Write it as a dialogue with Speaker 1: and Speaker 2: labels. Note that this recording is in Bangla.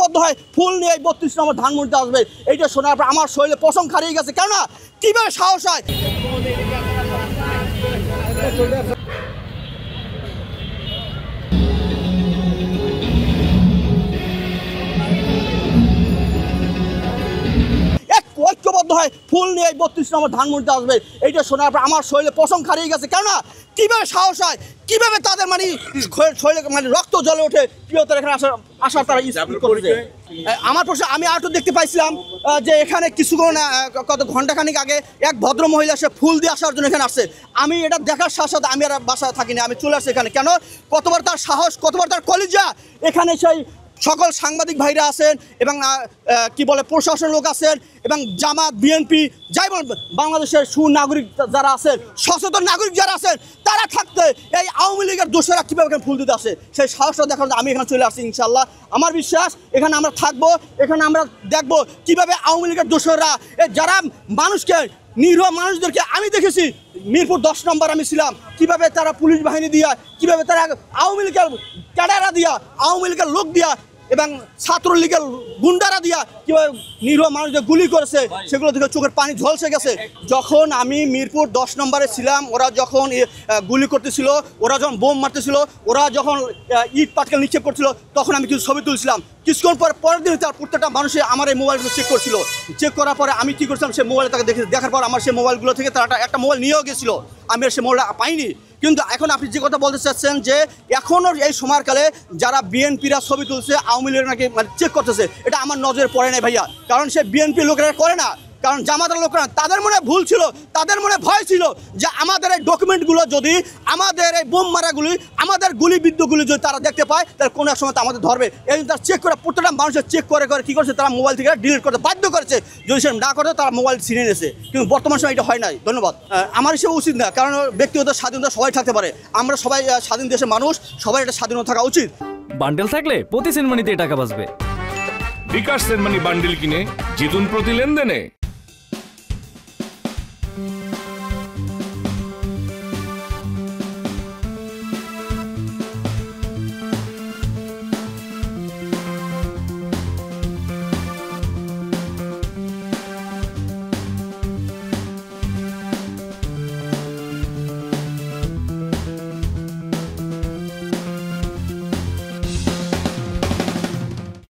Speaker 1: ঐক্যবদ্ধ হয়ে ফুল নিয়ে ৩২ নম্বর ধানমন্ডিতে আসবে, এইটা শোনার পর আমার শরীরে পশম খারিয়ে গেছে। কেননা কীভাবে সাহস হয় ঐক্যবদ্ধ হয় ফুল নিয়ে ৩২ নম্বর ধানমন্ডিতে আসবে, এইটা শোনার পর আমার শরীরে পশম খারিয়ে গেছে। কেননা কীভাবে সাহস হয়, কীভাবে তাদের শরীরে রক্ত জ্বলে ওঠে, কীভাবে তারা এখানে আসার তারা করছে। আমার প্রশ্ন, আমি আরও দেখতে পাইছিলাম যে এখানে কিছুক্ষণ কত ঘন্টাখানিক আগে এক ভদ্র মহিলা সে ফুল দিয়ে আসার জন্য এখানে আসছে। আমি এটা দেখার সাথে সাথে আমি আর বাসায় থাকিনি, আমি চলে আসছি এখানে। কেন, কতবার তার সাহস, কতবার তার কলিজা। এখানে সেই সকল সাংবাদিক ভাইরা আছেন এবং কি বলে প্রশাসন লোক আছেন এবং জামাত বিএনপি যাই বল বাংলাদেশের সুনাগরিক যারা আছেন, সচেতন নাগরিক যারা আছেন, তারা থাকতে এই আওয়ামী লীগের দোষরা কীভাবে এখানে ফুল দিতে আসে সেই সাহসটা দেখার আমি এখানে চলে আসছি। ইনশাল্লাহ আমার বিশ্বাস এখানে আমরা থাকবো, এখানে আমরা দেখবো কীভাবে আওয়ামী লীগের দোষরা যারা মানুষকে নিরীহ মানুষদেরকে, আমি দেখেছি মিরপুর ১০ নম্বর আমি ছিলাম, কীভাবে তারা পুলিশ বাহিনী দিয়া, কীভাবে তারা আওয়ামী লীগের ক্যাডাররা দিয়া, আওয়ামী লীগের লোক দিয়া এবং ছাত্রলীগের গুন্ডারা দিয়া কীভাবে নিরীহ মানুষদের গুলি করেছে, সেগুলো থেকে চোখের পানি ঝলসে গেছে। যখন আমি মিরপুর ১০ নম্বরে ছিলাম, ওরা যখন গুলি করতেছিল, ওরা যখন বোম মারতেছিল, ওরা যখন ইট পাটকেল নিক্ষেপ করছিল, তখন আমি কিছু ছবি তুলছিলাম। কিছুক্ষণ পরের দিন তার প্রত্যেকটা মানুষে আমার এই মোবাইলগুলো চেক করছিল। চেক করার পরে আমি কী করছিলাম, সেই মোবাইলে তাকে দেখার পর আমার সেই মোবাইলগুলো থেকে তারা একটা মোবাইল নিয়েও গেছিলো, আমি আর সেই মোবাইলটা পাইনি। কিন্তু এখন আপনি যে কথা বলতে চাচ্ছেন যে এখনও এই সময়কালে যারা বিএনপিরা ছবি তুলছে, আওয়ামী লীগের নাকি চেক করতেছে, এটা আমার নজরে পড়ে নাই ভাইয়া। কারণ সে বিএনপি লোকেরা করে না, কারণ জামাতের লোকেরা, তাদের মনে ভুল ছিল, তাদের মনে ভয় ছিল যে আমাদের এই ডকুমেন্টগুলো যদি, আমাদের এই বোম মারাগুলি, আমাদের গুলিবিদ্ধগুলি যদি তারা দেখতে পায়, তাহলে কোনো এক সময় তো আমাদের ধরবে। এই জন্য তারা চেক করে, প্রত্যেকটা মানুষের চেক করে কী করছে, তারা মোবাইল থেকে ডিলিট করতে বাধ্য করেছে। যদি সে না করে তারা মোবাইল ছিনিয়ে নিয়েছে, কিন্তু বর্তমান সময় এটা হয় নাই। ধন্যবাদ। আমার হিসেবে উচিত না, কারণ ব্যক্তিগত স্বাধীনতা সবাই থাকতে পারে, আমরা সবাই স্বাধীন দেশের মানুষ, সবাই এটা স্বাধীনতা থাকা উচিত।
Speaker 2: বান্ডেল থাকলে প্রতি সেনমানিতে টাকা বাঁচবে।
Speaker 3: বিকাশ সেনমানি বান্ডেল কিনে জিতুন প্রতি লেনদেনে।